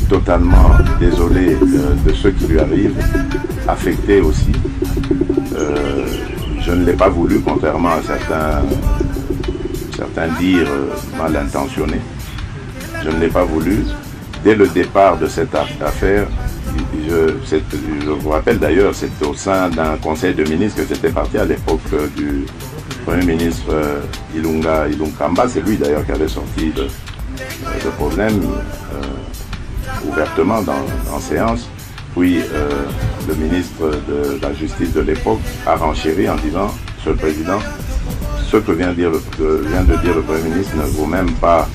Totalement désolé de ce qui lui arrive, affecté aussi. Je ne l'ai pas voulu, contrairement à certains dires mal intentionnés. Je ne l'ai pas voulu. Dès le départ de cette affaire, je vous rappelle d'ailleurs, c'était au sein d'un conseil de ministres que c'était parti à l'époque du Premier ministre Ilunga Kamba. C'est lui d'ailleurs qui avait sorti le problème ouvertement en séance. Puis le ministre de la Justice de l'époque a renchéri en disant: Monsieur le Président, ce que vient de dire le Premier ministre ne vaut même pas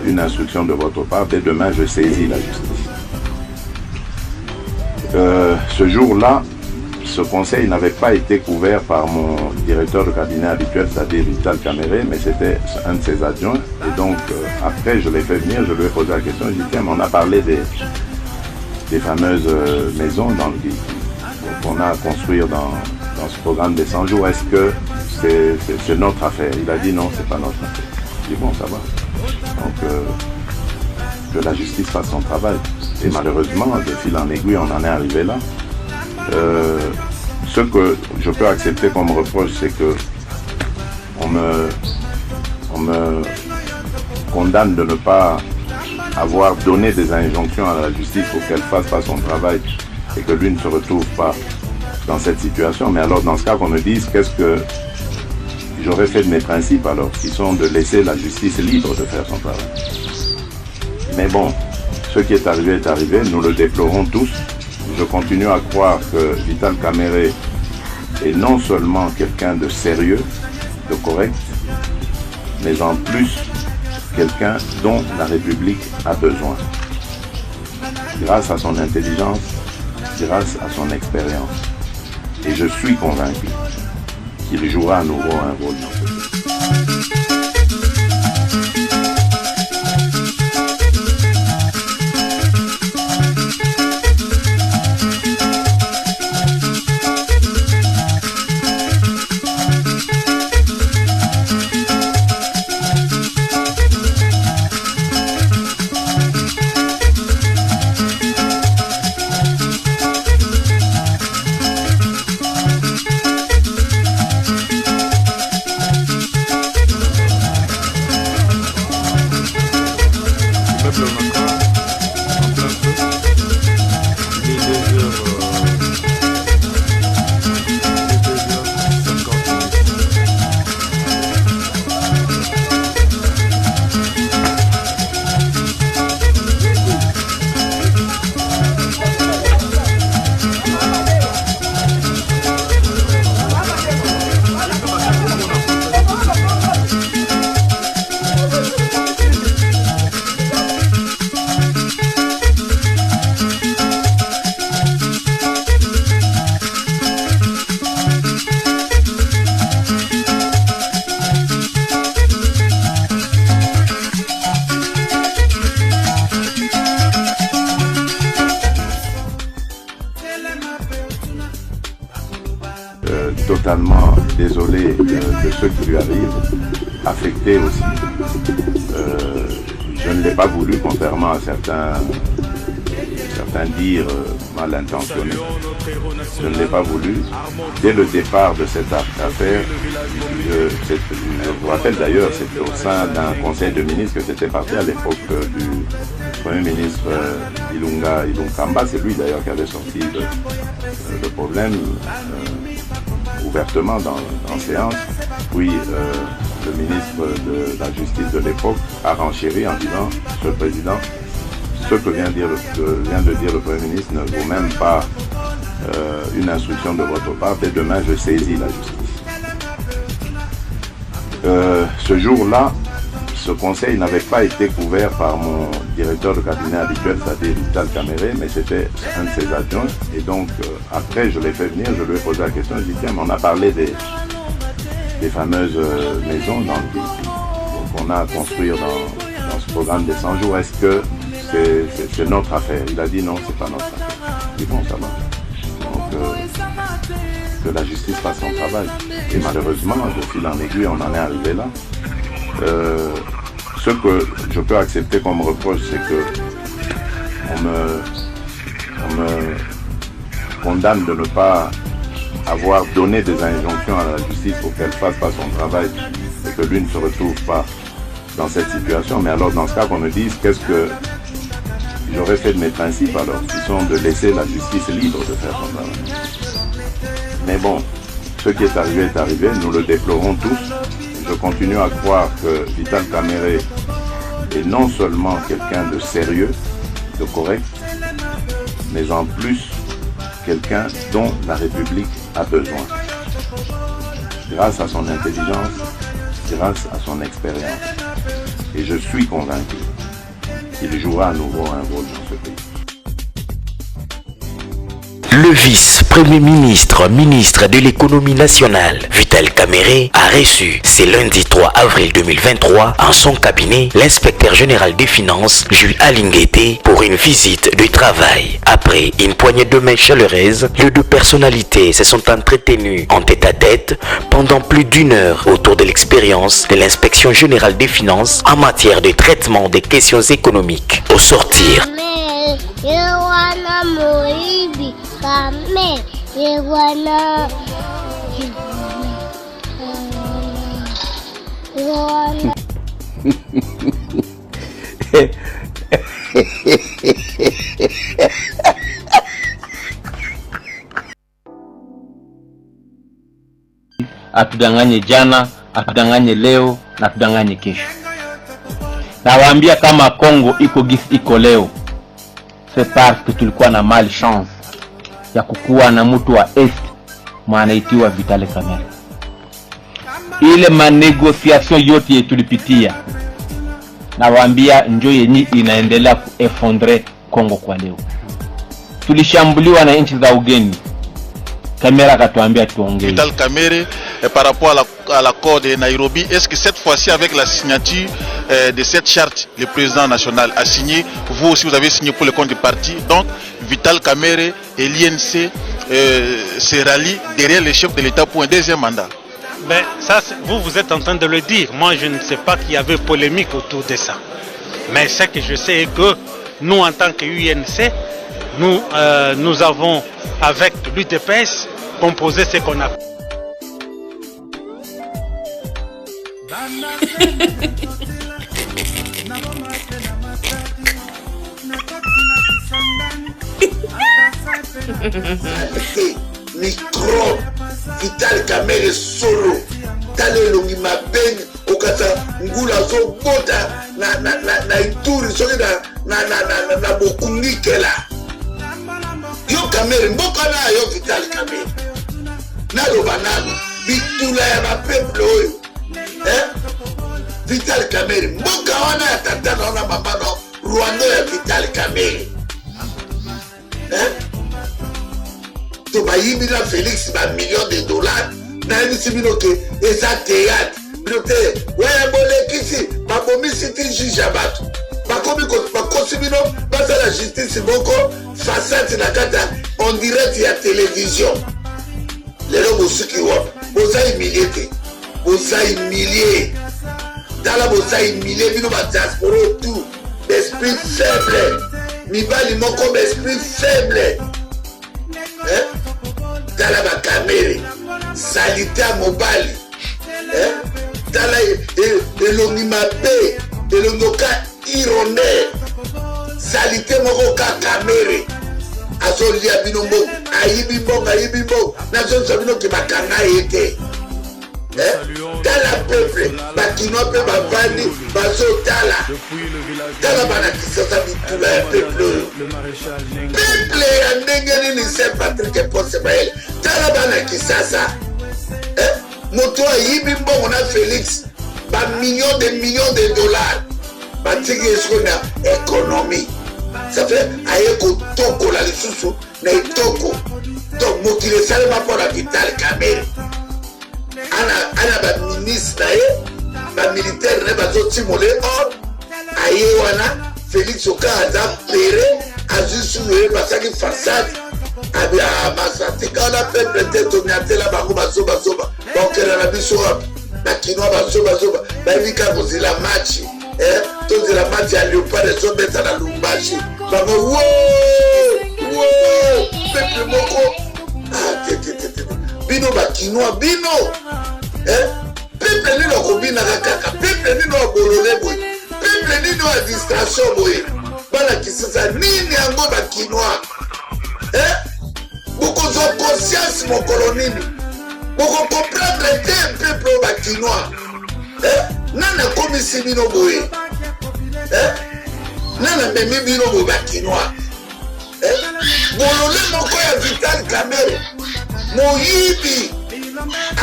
une instruction de votre part. Dès demain, je saisis la justice. Ce jour-là, ce conseil n'avait pas été couvert par mon directeur de cabinet habituel, c'est-à-dire Vital Kamere, mais c'était un de ses adjoints. Et donc, après, je l'ai fait venir, je lui ai posé la question, je lui ai dit: tiens, mais on a parlé des fameuses maisons qu'on a à construire dans ce programme des 100 jours. Est-ce que c'est notre affaire? Il a dit: non, c'est pas notre affaire. Je dis: bon, ça va. Donc, que la justice fasse son travail. Et malheureusement, de fil en aiguille, on en est arrivé là. Ce que je peux accepter comme reproche, c'est que on me condamne de ne pas avoir donné des injonctions à la justice pour qu'elle fasse pas son travail et que lui ne se retrouve pas dans cette situation. Mais alors, dans ce cas, qu'on me dise qu'est-ce que j'aurais fait de mes principes, alors, qui sont de laisser la justice libre de faire son travail. Mais bon, ce qui est arrivé, nous le déplorons tous. Je continue à croire que Vital Kamere est non seulement quelqu'un de sérieux, de correct, mais en plus quelqu'un dont la République a besoin. Grâce à son intelligence, grâce à son expérience. Et je suis convaincu qu'il jouera à nouveau un rôle dans ce pays. Totalement désolé de ce qui lui arrive, affecté aussi. Je ne l'ai pas voulu, contrairement à certains dires mal intentionnés. Je ne l'ai pas voulu. Dès le départ de cette affaire, je vous rappelle d'ailleurs, c'était au sein d'un conseil de ministres que c'était parti à l'époque du Premier ministre Ilunga Kamba. C'est lui d'ailleurs qui avait sorti le problème ouvertement en séance. Puis le ministre de la Justice de l'époque a renchéri en disant: Monsieur le Président, ce que vient de dire le Premier ministre ne vaut même pas une instruction de votre part. Dès demain, je saisis la justice. Ce jour-là, ce conseil n'avait pas été couvert par mon directeur de cabinet habituel, c'est-à-dire Vital Kamere, mais c'était un de ses adjoints. Et donc, après, je l'ai fait venir, je lui ai posé la question, je lui ai dit: tiens, mais on a parlé des fameuses maisons qu'on a à construire dans ce programme des 100 jours. Est-ce que c'est notre affaire? Il a dit: non, c'est pas notre affaire. Je dis: bon, ça va. Donc, que la justice fasse son travail. Et malheureusement, de fil en aiguille, on en est arrivé là. ce que je peux accepter comme reproche, c'est que on me condamne de ne pas avoir donné des injonctions à la justice pour qu'elle fasse pas son travail et que lui ne se retrouve pas dans cette situation. Mais alors dans ce cas qu'on me dise qu'est-ce que j'aurais fait de mes principes alors, qui sont de laisser la justice libre de faire son travail. Mais bon, ce qui est arrivé, nous le déplorons tous. Je continue à croire que Vital Kamerhe est non seulement quelqu'un de sérieux, de correct, mais en plus quelqu'un dont la République a besoin. Grâce à son intelligence, grâce à son expérience. Et je suis convaincu qu'il jouera à nouveau un rôle dans ce pays. Le vice-premier ministre de l'économie nationale, Vital Kamerhe, a reçu ce lundi 3 avril 2023 en son cabinet l'inspecteur général des finances, Jules Alinguete, pour une visite de travail. Après une poignée de main chaleureuse, les deux personnalités se sont entretenues en tête-à-tête pendant plus d'une heure autour de l'expérience de l'inspection générale des finances en matière de traitement des questions économiques. Au sortir, Kame, Yewana. Atudanganye jana, atudanganye leo, na atudanganye kesho. Nawaambia kama Kongo iko gisi iko leo, c'est parce que tulikuwa na malchance ya kukuwa na mtu wa est mwanaitiwa Vital Kamerhe. Ile manegociation yote tulipitia, nawaambia njo yenye inaendelea kueffondre Kongo kwa leo. Tulishambuliwa na nchi za ugeni. Kamerhe akatuambia tuongee. Vital Kamerhe, par rapport à l'accord de Nairobi, est-ce que cette fois-ci avec la signature de cette charte, le président national a signé, vous aussi vous avez signé pour le compte du parti, donc Vital Kamerhe et l'INC se rallient derrière le chef de l'État pour un deuxième mandat? Ben, ça, vous êtes en train de le dire. Moi, je ne sais pas qu'il y avait polémique autour de ça. Mais ce que je sais est que nous, en tant que UNC, nous avons, avec l'UDPS, composé ce qu'on a. Micro Vital Kamerhe solo tale longi mabeng okata ngula zo bota na ituri soki na bokungi kela yo Kamerhe mboka na yo Vital Kamerhe na loba nano bitula ya ba peuple oyo Vital Kamerhe mboka wana ya tata na mama no Rwanda ya Vital Kamerhe to bayibi na Félix ba millions de dollars na ebisi bino ke eza théâtre binote waya bolekisi babomisi ti juge ya bato bakosi bino basala justice moko façade na kata en direct ya télévision lelo bosuki wapi boza humilie te boza humilie tala boza humilie bino badiaspora tout d'esprit faible mibali moko d'esprit faible tala ba Kamerhe salite a mobali tala elongi mabe elongoka ironde salite moko ka Kamerhe azolia bino mbongo ayibi mbongo nazonisa bino ke bakanga ete tala peuple bakinois mpe bavandi bazotala tala banakisasa bitula ya peuple oyo peuple ya ndenge nini Saint Patrick Ponce Bayele tala banakisasa moto ayibi mbongo na Félix bamillions de dollars batiki esiko na économie ça fait aye kotokola lisusu na etoko donc mokili esalema mpo na Vital Kamerhe ana ba ministre na ye ba militaire ne bazotimole or aye wana Félix Okaza pere azusu ye basaki façade abia masatika la peuple teto nyatela bango bazoba bakela na biso bakinois bazoba bavika kozila match tozela match ya Léopard ezobeta na Lumbashi bango peuple moko bino bakinois bino peuple nini okobinaka kaka peuple nini obolole boye peuple nini oya distraction boye balakisisa nini yango bakinois bokozwa conscience mokolo nini bokokomprendre te peuple oyo bakinois nani akomisi bino boye nani amemi bino boye bakinois bolole moko ya Vital Kamerhe moyibi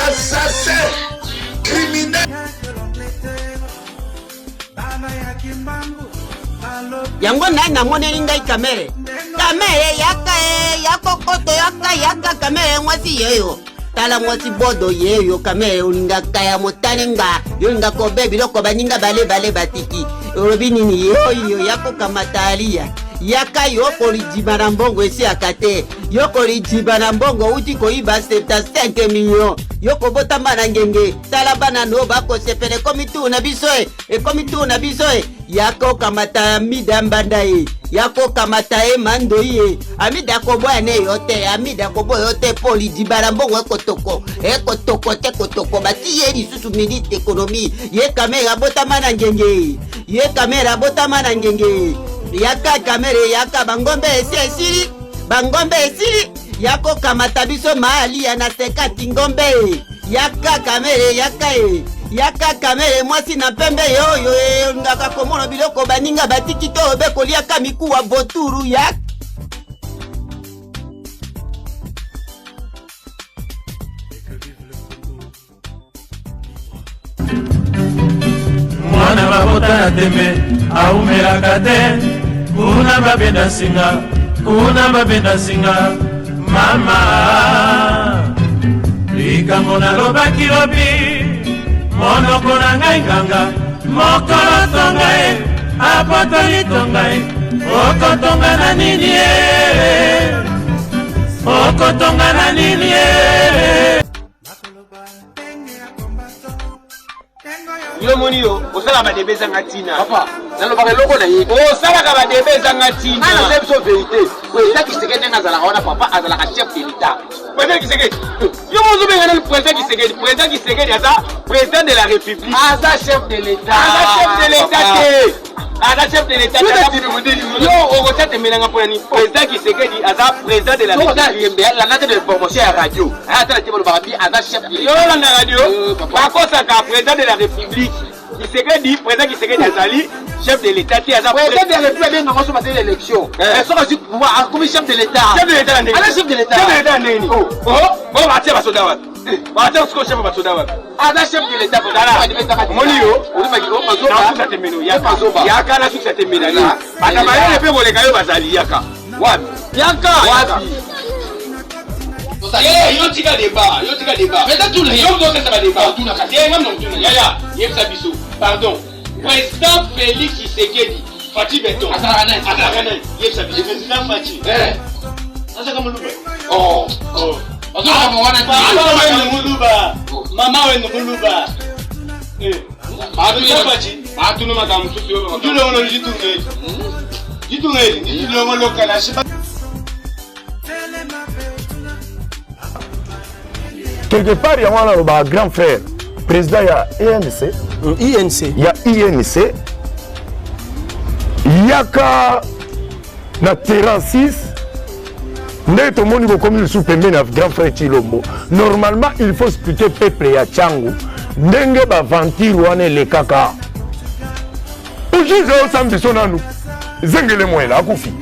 assassin criminel yango nai namoneli ngai Kamerhe yakokoto yaka Kamerhe mwasi yeyo tala mwasi bodo yeyo Kamerhe olingaka ya motani nga yolinga kobe biloko baninga bale batiki olobi nini yoyo yakokamata aliya yaka yokolijima na mbongo esi akate yokolijima na mbongo uti koyiba 75 million yokobotama na ngenge tala bana no bakosepele ekomituna biso yakokamata mida mbanda ye yakokamata ye mando ye amida koboya ne yote amida koboya yote polijima na mbongo ekotoko bati ye lisusu minute ekonomi ye Kamerhe abotama na ngenge yaka Kamerhe yaka bangombe esili yako kamata biso mahali ya na 50 ngombe yaka Kamerhe yaka Kamerhe mwasi na pembe yoyo ngaka komona biloko baninga batiki to obekoliaka mikuwa voturu yaka mwana babota na tembe aumelaka te kuna babenda singa mama likambo nalobaki lobi monoko na ngai nganga mokolo tonga ye apotoli tonga ye okotonga na nini ye yo moni yo osala ba debe zanga tina papa nalobaka loko na ye osala ka ba debe zanga tina na c'est so vérité président Tshisekedi ngazala ona papa azala ka chef de l'état président Tshisekedi yo mozo benga na président Tshisekedi aza président de la république aza chef de l'état yo okotete melanga pona ni président Tshisekedi aza président de la république la note de promotion ya radio ata tebo barabi aza chef de l'état yo la radio bakosa ka président de la république Tshisekedi président Tshisekedi azali chef de l'état qui aza président de la république nga ngoso bateli élection so kasi pouvoir comme chef de l'état ala chef de l'état neni batia basoda wapi batia usko chef basoda wapi aza chef de l'état kodala moni yo bazoba temeno yaka na suka temena ni bana mayele pe boleka yo bazali yaka wapi yo tika débat peut-être tout le monde doit faire débat tout na kasi ngam non tout ya yebsa biso pardon président Félix Tshisekedi Fati Beton atana yebsa biso président Fati asa kama luba mama wenu muluba Atu no madame tout yo tout le monde jitungeli ndilo ngoloka la shiba. Quelque part, il y a un grand frère, président, il y a INC. Il y a INC. Il y a na terrain 6. Tout le monde est comme sous grand frère Chilombo. Normalement, il faut expliquer peuple ya Tchangu. Ndenge ba ventir wane le kaka. Ujize osambiso nanu. Zengele mwela akufi.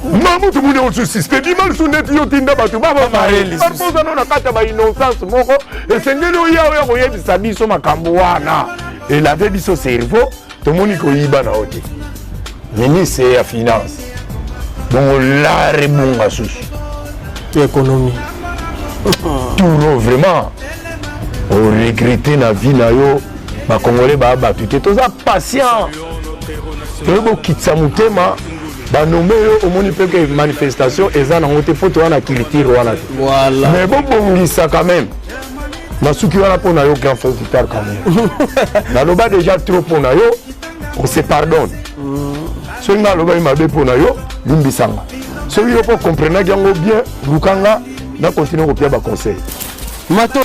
Mamu tout le monde suspect mal sous net yo tinda batu baba mareli. Parfois on a kata ba innocence moko et sengele oya oya bisa biso makambo wana. Et la vie biso cerveau to moni ko yiba na ote. Ministre ya finance. Bon la rebonga sous. Économie. Tout vraiment. On regretter na vie na yo ba congolais ba battu te toza patient. Ebo kitsa mutema ba nomé au moni pe que manifestation eza na ngote poto wana kilitiro wana. Voilà. Mais bon bongisa quand même. Masuki wana pona yo grand frère Vital quand même. Na loba déjà trop pona yo on se pardonne. Soki nga aloba mabe pona yo, limbisanga. Soki yo po comprendre yango bien, lukanga na continuer ko pia ba conseil. Mato